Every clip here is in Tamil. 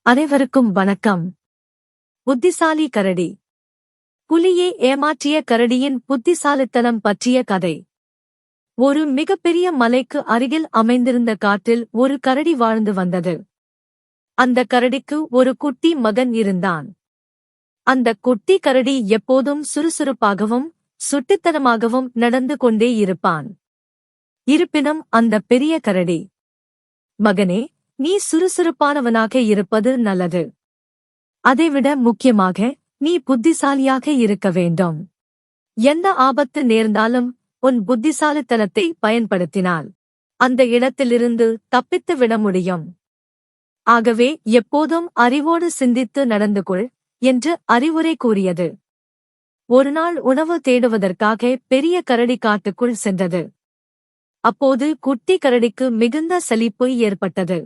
அனைவருக்கும் வணக்கம். புத்திசாலி கரடி. புலியை ஏமாற்றிய கரடியின் புத்திசாலித்தனம் பற்றிய கதை. ஒரு மிகப்பெரிய மலைக்கு அருகில் அமைந்திருந்த காட்டில் ஒரு கரடி வாழ்ந்து வந்தது. அந்த கரடிக்கு ஒரு குட்டி மகன் இருந்தான். அந்த குட்டி கரடி எப்போதும் சுறுசுறுப்பாகவும் சுட்டித்தனமாகவும் நடந்து கொண்டே இருப்பான். இருப்பினும் அந்த பெரிய கரடி, "மகனே, நீ சுறுசுறுப்பானவனாக இருப்பது நல்லது. அதைவிட முக்கியமாக நீ புத்திசாலியாக இருக்க வேண்டும். எந்த ஆபத்து நேர்ந்தாலும் உன் புத்திசாலித்தனத்தை பயன்படுத்தினால் அந்த இடத்திலிருந்து தப்பித்து விட முடியும். ஆகவே எப்போதும் அறிவோடு சிந்தித்து நடந்து கொள்" என்று அறிவுரை கூறியது. ஒருநாள் உணவு தேடுவதற்காக பெரிய கரடி காட்டுக்குள் சென்றது. அப்போது குட்டி கரடிக்கு மிகுந்த சலிப்பு ஏற்பட்டது.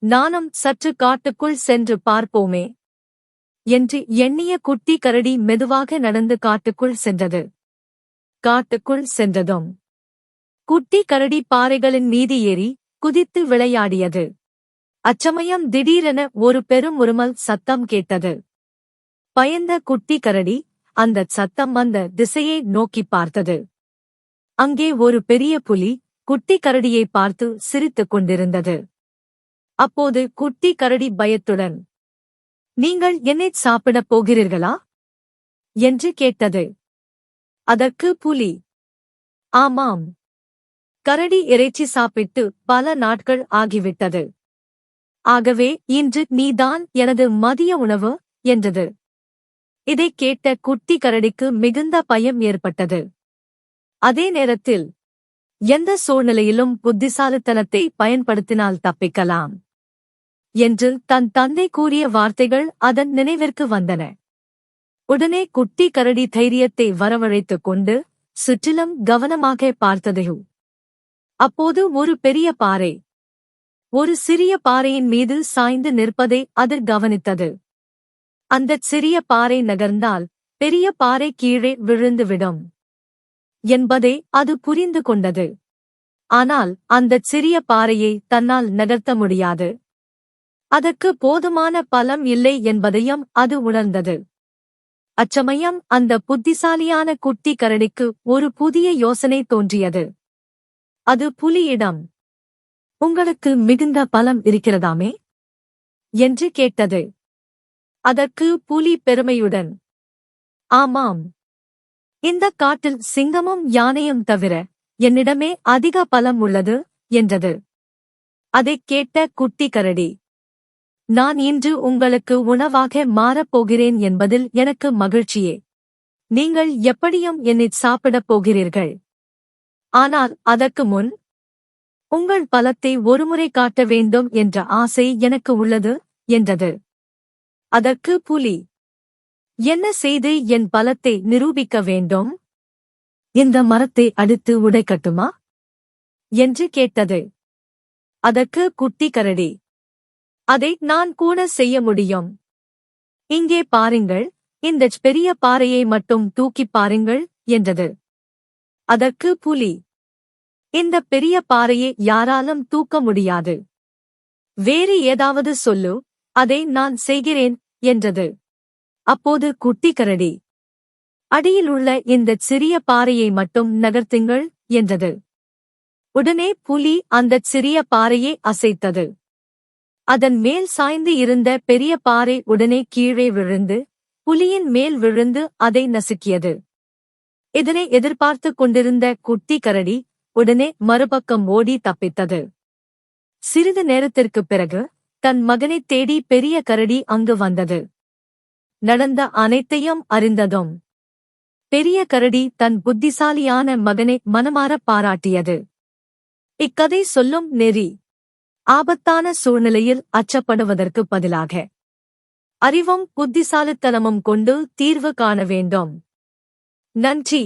"நானும் சற்று காட்டுக்குள் சென்று பார்ப்போமே" என்று எண்ணிய குட்டி கரடி மெதுவாக நடந்து காட்டுக்குள் சென்றது. காட்டுக்குள் சென்றதும் குட்டி கரடி பாறைகளின் மீது ஏறி குதித்து விளையாடியது. அச்சமயம் திடீரென ஒரு பெரும் உருமல் சத்தம் கேட்டது. பயந்த குட்டி கரடி அந்தச் சத்தம் வந்த திசையை நோக்கிப் பார்த்தது. அங்கே ஒரு பெரிய புலி குட்டி கரடியை பார்த்து சிரித்துக் கொண்டிருந்தது. அப்போது குட்டி கரடி பயத்துடன், "நீங்கள் என்னைச் சாப்பிடப் போகிறீர்களா?" என்று கேட்டது. அதற்கு புலி, "ஆமாம். கரடி இறைச்சி சாப்பிட்டு பல நாட்கள் ஆகிவிட்டது. ஆகவே இன்று நீதான் எனது மதிய உணவு" என்றது. இதைக் கேட்ட குட்டி கரடிக்கு மிகுந்த பயம் ஏற்பட்டது. அதே நேரத்தில், எந்த சூழ்நிலையிலும் புத்திசாலித்தனத்தை பயன்படுத்தினால் தப்பிக்கலாம் என்று தன் தந்தை கூறிய வார்த்தைகள் அதன் நினைவிற்கு வந்தன. உடனே குட்டி கரடி தைரியத்தை வரவழைத்துக் கொண்டு சுற்றிலும் கவனமாக பார்த்தது. அப்போது ஒரு பெரிய பாறை ஒரு சிறிய பாறையின் மீது சாய்ந்து நிற்பதை அது கவனித்தது. அந்தச் சிறிய பாறை நகர்ந்தால் பெரிய பாறை கீழே விழுந்துவிடும் என்பதை அது புரிந்து கொண்டது. ஆனால் அந்தச் சிறிய பாறையை தன்னால் நகர்த்த முடியாது. அதற்கு போதுமான பலம் இல்லை என்பதையும் அது உணர்ந்தது. அச்சமயம் அந்த புத்திசாலியான குட்டி கரடிக்கு ஒரு புதிய யோசனை தோன்றியது. அது புலியிடம், "உங்களுக்கு மிகுந்த பலம் இருக்கிறதாமே?" என்று கேட்டது. அதற்கு புலி பெருமையுடன், "ஆமாம். இந்தக் காட்டில் சிங்கமும் யானையும் தவிர என்னிடமே அதிக பலம் உள்ளது" என்றது. அதைக் கேட்ட குட்டி கரடி, "நான் இன்று உங்களுக்கு உணவாக மாறப்போகிறேன் என்பதில் எனக்கு மகிழ்ச்சியே. நீங்கள் எப்படியும் என்னைச் சாப்பிடப் போகிறீர்கள். ஆனால் அதற்கு முன் உங்கள் பலத்தை ஒருமுறை காட்ட வேண்டும் என்ற ஆசை எனக்கு உள்ளது" என்றது. அதற்கு புலி, "என்ன செய்து என் பலத்தை நிரூபிக்க வேண்டும்? இந்த மரத்தை அடித்து உடைக்கட்டுமா?" என்று கேட்டது. அதற்கு குட்டி கரடி, "அதை நான் கூட செய்ய முடியும். இங்கே பாருங்கள், இந்தச் பெரிய பாறையை மட்டும் தூக்கிப் பாருங்கள்" என்றது. அதற்கு புலி, "இந்தப் பெரிய பாறையை யாராலும் தூக்க முடியாது. வேறு ஏதாவது சொல்லு, அதை நான் செய்கிறேன்" என்றது. அப்போது குட்டி கரடி, "அடியில் உள்ள இந்தச் சிறிய பாறையை மட்டும் நகர்த்துங்கள்" என்றது. உடனே புலி அந்தச் சிறிய பாறையை அசைத்தது. அதன் மேல் சாய்ந்து இருந்த பெரிய பாறை உடனே கீழே விழுந்து புலியின் மேல் விழுந்து அதை நசுக்கியது. இதனை எதிர்பார்த்துக் கொண்டிருந்த குட்டி கரடி உடனே மறுபக்கம் ஓடி தப்பித்தது. சிறிது நேரத்திற்குப் பிறகு தன் மகனைத் தேடி பெரிய கரடி அங்கு வந்தது. நடந்த அனைத்தையும் அறிந்ததும் பெரிய கரடி தன் புத்திசாலியான மகனை மனமாரப் பாராட்டியது. இக்கதை சொல்லும் நெறி: ஆபத்தான சூழ்நிலையில் அச்சப்படுவதற்குப் பதிலாக அறிவும் புத்திசாலித்தனமும் கொண்டு தீர்வு காண வேண்டும். நன்றி.